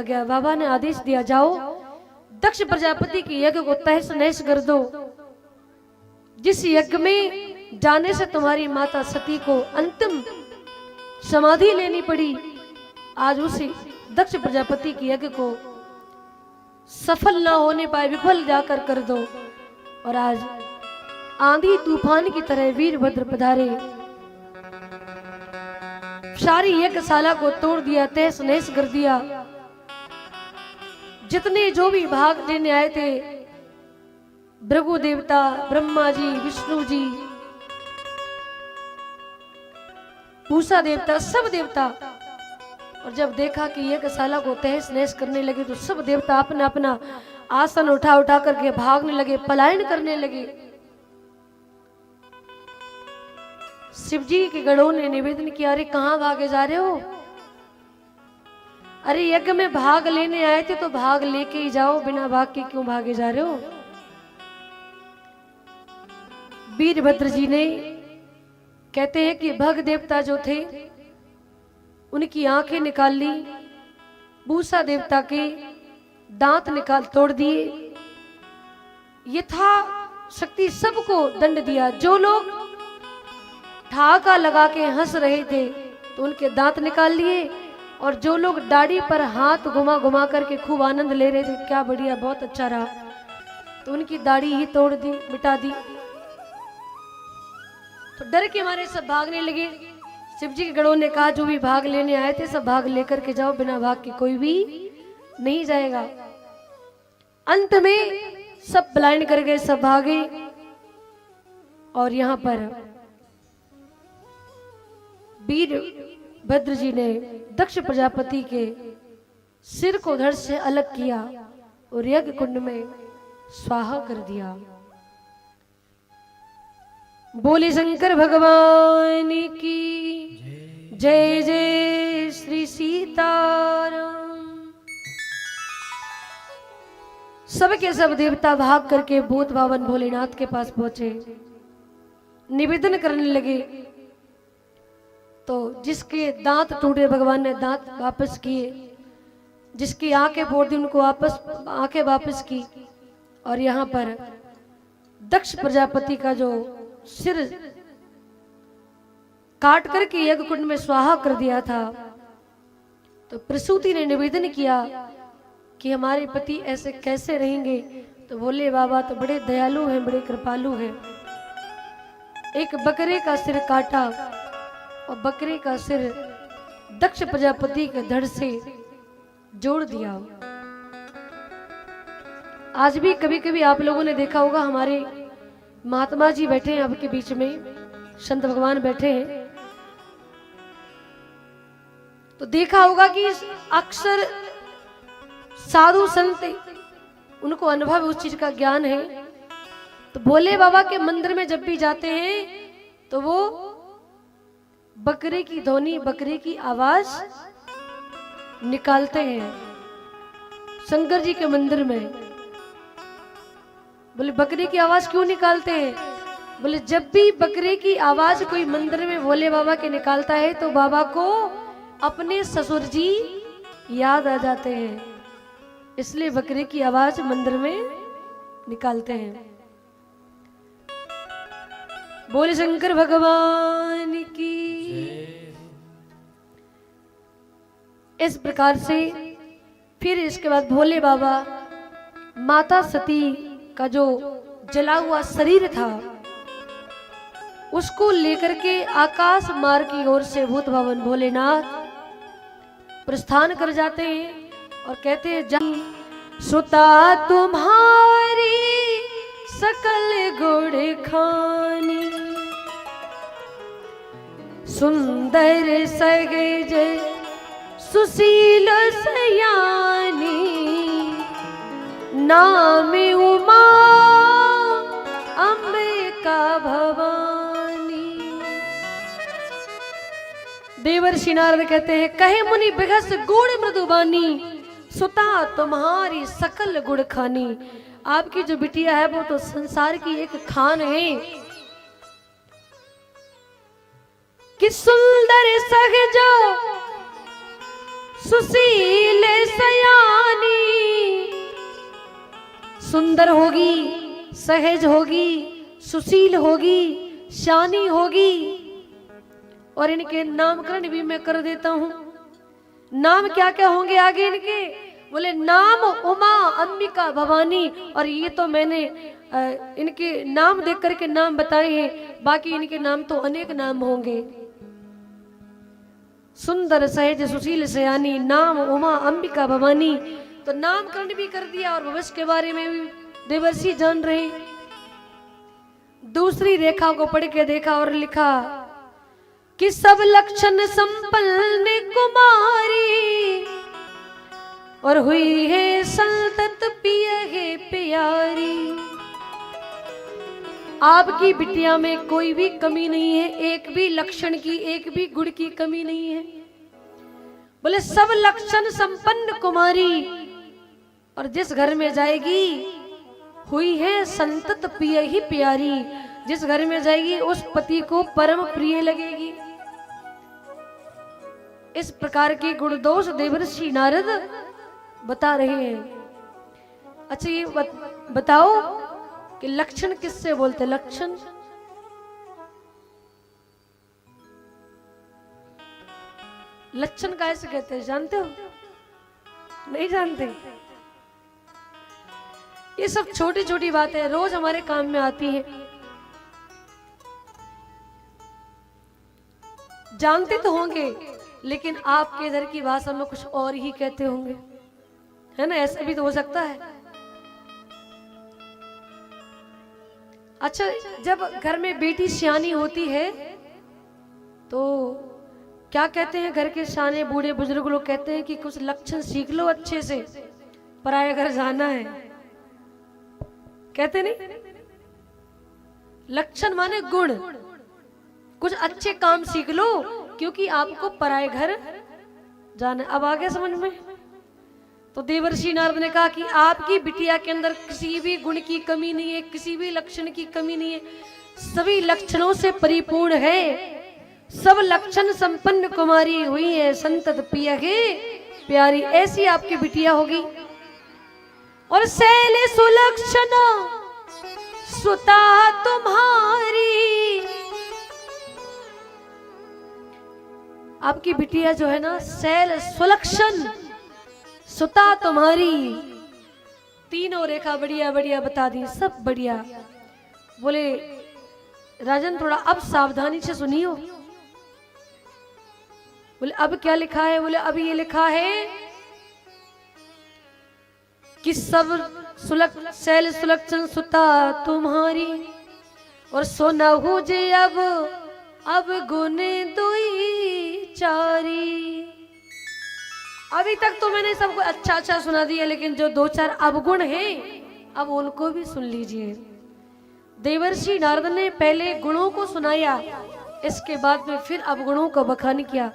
गया। बाबा ने आदेश दिया, जाओ दक्ष प्रजापति के यज्ञ को तहस नहस कर दो। जिस यज्ञ में जाने से तुम्हारी माता सती को अंतिम समाधि लेनी पड़ी, आज उसी दक्ष प्रजापति के यज्ञ को सफल ना होने पाए, विफल जाकर कर दो। और आज आंधी तूफान की तरह वीरभद्र पधारे, सारी यज्ञशाला को तोड़ दिया, तहस नहस कर दिया। जितने जो भी भाग लेने आए थे, भृगु देवता, ब्रह्मा जी, विष्णु जी, पूषा देवता, सब देवता, और जब देखा कि यज्ञशाला को तहस नहस करने लगे तो सब देवता अपना अपना आसन उठा उठा करके भागने लगे, पलायन करने लगे। शिव जी के गणों ने निवेदन किया, अरे कहां भागे जा रहे हो? अरे यज्ञ में भाग लेने आए थे तो भाग लेके ही जाओ, बिना भाग के क्यों भागे जा रहे हो? वीरभद्र जी ने कहते हैं कि भग देवता जो थे उनकी आंखें निकाल ली, पूषा देवता के दांत निकाल तोड़ दिए, यथा शक्ति सबको दंड दिया। जो लोग ठहाका लगा के हंस रहे थे तो उनके दांत निकाल लिए, और जो लोग दाढ़ी पर हाथ घुमा घुमा करके खूब आनंद ले रहे थे, क्या बढ़िया, बहुत अच्छा रहा, तो उनकी दाढ़ी ही तोड़ दी, मिटा दी। तो डर के मारे सब भागने लगे। शिव जी के गणों ने कहा, जो भी भाग लेने आए थे सब भाग लेकर के जाओ, बिना भाग के कोई भी नहीं जाएगा। अंत में सब पलायन कर गए, सब भागे। और यहां पर वीरभद्र जी ने दक्ष प्रजापति के सिर को धड़ से अलग किया और यज्ञ कुंड में स्वाहा कर दिया। बोले शंकर भगवान की जय, जय श्री सीताराम। सबके सब देवता भाग करके भूत भावन भोलेनाथ के पास पहुंचे, निवेदन करने लगे। तो जिसके दांत टूटे भगवान ने दांत वापस किए, जिसकी आंखें फोड़ दी उनको आंखें वापस की। और यहाँ पर दक्ष प्रजापति का जो सिर काट करके यज्ञ कुंड में स्वाहा कर दिया था, तो प्रसूति ने निवेदन किया कि हमारे पति ऐसे कैसे रहेंगे? तो बोले, बाबा तो बड़े दयालु हैं, बड़े कृपालु हैं। एक बकरे का सिर काटा और बकरे का सिर दक्ष प्रजापति के धड़ से जोड़ दिया। आज भी कभी कभी आप लोगों ने देखा होगा, हमारे महात्मा जी बैठे हैं आपके बीच में, संत भगवान बैठे हैं, तो देखा होगा कि अक्सर साधु संत उनको अनुभव उस चीज का ज्ञान है। तो भोले बाबा के मंदिर में जब भी जाते हैं तो वो बकरे की ध्वनि, बकरे की आवाज निकालते हैं शंकर जी के मंदिर में। बोले बकरे की आवाज क्यों निकालते हैं? बोले जब भी बकरे की आवाज कोई मंदिर में भोले बाबा के निकालता है तो बाबा को अपने ससुर जी याद आ जाते हैं, इसलिए बकरे की आवाज मंदिर में निकालते हैं। बोले शंकर भगवान की। इस प्रकार से फिर इसके बाद भोले बाबा माता सती का जो जला हुआ शरीर था उसको लेकर के आकाश मार्ग की ओर से भूत भवन भोलेनाथ प्रस्थान कर जाते हैं और कहते हैं, जहाँ सुता तुम्हारी सकल गुण खानी, सुंदर सगज सुशील सयानी, नाम उमा अंबिका भवानी। देवर्षि नारद कहते हैं, कहे मुनि बिघस गुण मृदुबानी, सुता तुम्हारी सकल गुण खानी। आपकी जो बिटिया है वो तो संसार की एक खान है कि सुंदर सहज सुशील सयानी, सुंदर होगी, सहज होगी, सुशील होगी, शानी होगी। और इनके नामकरण भी मैं कर देता हूं। नाम क्या क्या होंगे आगे इनके? बोले नाम उमा, अंबिका, भवानी। और ये तो मैंने इनके नाम देख करके नाम बताए हैं, बाकी इनके नाम तो अनेक नाम होंगे। सुंदर, सहज, सुशील, सयानी, नाम उमा, अंबिका, भवानी। तो नामकरण भी कर दिया और भविष्य के बारे में भी देवर्षि जान रहे। दूसरी रेखा को पढ़ के देखा और लिखा कि सब लक्षण संपन्न कुमारी, और हुई है संतत पिय है प्यारी। आपकी बिटिया में कोई भी कमी नहीं है, एक भी लक्षण की, एक भी गुण की कमी नहीं है। बोले सब लक्षण संपन्न कुमारी, और जिस घर में जाएगी हुई है संतत प्रिय ही प्यारी। जिस घर में जाएगी उस पति को परम प्रिय लगेगी। इस प्रकार के गुण दोष देवर्षि नारद बता रहे हैं। अच्छा ये बताओ कि लक्षण किससे बोलते? लक्षण लक्षण कैसे कहते हैं, जानते हो? नहीं जानते? ये सब छोटी छोटी बातें रोज हमारे काम में आती हैं। जानते तो होंगे, लेकिन आपके इधर की भाषा में कुछ और ही कहते होंगे, है ना? ऐसा भी तो हो सकता है। अच्छा, जब घर में बेटी सियानी होती है तो क्या कहते हैं? घर के सियाने बूढ़े बुजुर्ग लोग कहते हैं कि कुछ लक्षण सीख लो अच्छे से, पराये घर जाना है। कहते नहीं? लक्षण माने गुण। कुछ अच्छे काम सीख लो क्योंकि आपको पराये घर जाना। अब आ गया समझ में? तो देवर्षि नारद ने कहा कि आपकी बिटिया के अंदर किसी भी गुण की कमी नहीं है, किसी भी लक्षण की कमी नहीं है, सभी लक्षणों से परिपूर्ण है। सब लक्षण संपन्न कुमारी, हुई है संतत प्रिय है प्यारी। ऐसी आपकी बिटिया होगी। और शैल सुलक्षण सुता तुम्हारी, आपकी बिटिया जो है ना, शैल सुलक्षण सुता तुम्हारी। तीनों रेखा बढ़िया बढ़िया बता दी, सब बढ़िया। बोले राजन थोड़ा अब सावधानी से सुनियो। बोले अब क्या लिखा है? बोले अब ये लिखा है कि सब शैल सुलक्षण सुता तुम्हारी, और सोनहु जे अब गुण दुई चारी। अभी तक तो मैंने सबको अच्छा अच्छा सुना दिया, लेकिन जो दो चार अवगुण हैं अब उनको भी सुन लीजिए। देवर्षि नारद ने पहले गुणों को सुनाया, इसके बाद में फिर अवगुणों का बखान किया।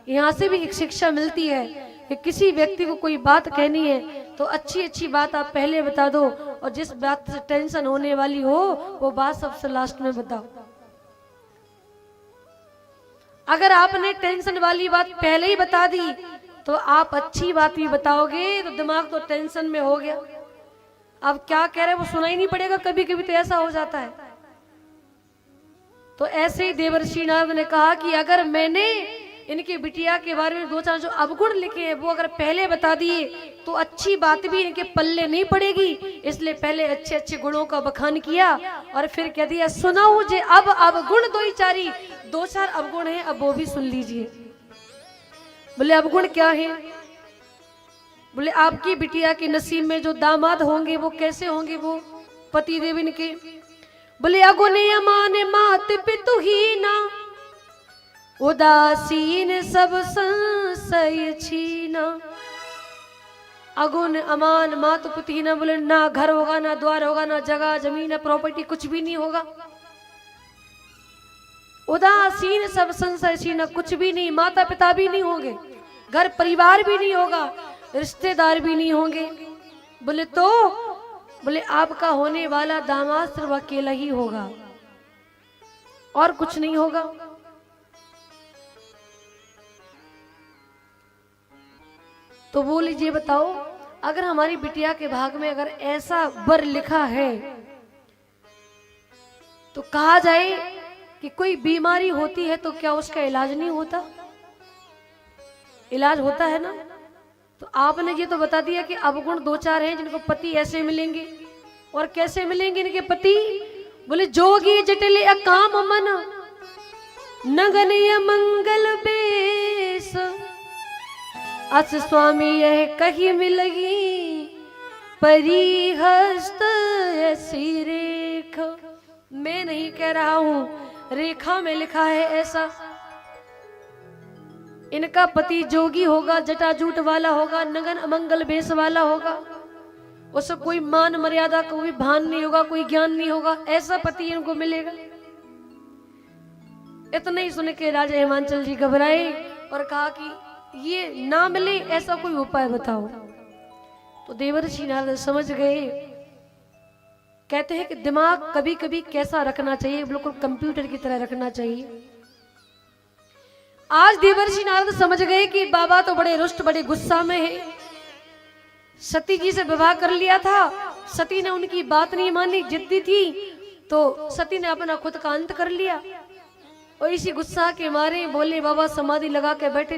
यहाँ से भी एक शिक्षा मिलती है कि किसी व्यक्ति को कोई बात कहनी है तो अच्छी अच्छी बात आप पहले बता दो, और जिस बात से टेंशन होने वाली हो वो बात सबसे लास्ट में बताओ। अगर आपने टेंशन वाली बात पहले ही बता दी तो आप अच्छी बात भी बताओगे तो दिमाग तो टेंशन में हो गया, अब क्या कह रहे हैं वो सुना ही नहीं पड़ेगा। कभी कभी तो ऐसा हो जाता है। तो ऐसे ही देवर्षि नारद ने कहा कि अगर मैंने इनकी बिटिया के बारे में दो चार जो अवगुण लिखे हैं वो अगर पहले बता दिए तो अच्छी बात भी इनके पल्ले नहीं पड़ेगी, इसलिए पहले अच्छे अच्छे गुणों का बखान किया और फिर कह दिया सुनाओ जे अब अवगुण दो ही चारी। दो चार अवगुण हैं, अब वो भी सुन लीजिए। बोले अवगुण क्या है? बोले आपकी बिटिया के नसीब में जो दामाद होंगे वो कैसे होंगे? वो पति देव इनके। बोले अगुने अमान मात पितु ही ना, उदासीन सब संशय छीना। अगुण अमान मात पितु ही ना, बोले ना घर होगा, ना द्वार होगा, ना जगह जमीन ना प्रॉपर्टी, कुछ भी नहीं होगा। उदासीन सब संशय छीना, कुछ भी नहीं, माता पिता भी नहीं होंगे, घर परिवार भी नहीं होगा, रिश्तेदार भी नहीं होंगे। बोले तो बोले आपका होने वाला दामाद सिर्फ अकेला ही होगा और कुछ नहीं होगा। तो वो लीजिए बताओ, अगर हमारी बिटिया के भाग में अगर ऐसा वर लिखा है तो कहा जाए कि कोई बीमारी होती है तो क्या उसका इलाज नहीं होता? इलाज होता है ना। तो आपने ये तो बता दिया कि अवगुण 2-4 हैं जिनको पति ऐसे मिलेंगे। और कैसे मिलेंगे इनके पति? बोले जोगी जटिल अकाम मन नगनीय मंगल बेस, अस स्वामी यह कही मिलगी परी हस्त ऐसी रेखा। मैं नहीं कह रहा हूं, रेखा में लिखा है ऐसा। इनका पति जोगी होगा, जटाजूट वाला होगा, नगन अमंगल बेस वाला होगा, उसे कोई मान मर्यादा का कोई भान नहीं होगा, कोई ज्ञान नहीं होगा, ऐसा पति इनको मिलेगा। इतना ही सुन के राजा हिमांचल जी घबराए और कहा कि ये ना मिले ऐसा कोई उपाय बताओ। तो देवर्षि नारद समझ गए। कहते हैं कि दिमाग कभी कभी कैसा रखना चाहिए, बिल्कुल कंप्यूटर की तरह रखना चाहिए। आज देवर्षि नारद समझ गए कि बाबा तो बड़े रुष्ट, बड़े गुस्सा में है। सती जी से विवाह कर लिया था, सती ने उनकी बात नहीं मानी, जिद्दी थी, तो सती ने अपना खुद का अंत कर लिया। और इसी गुस्सा के मारे बोले बाबा समाधि लगा के बैठे।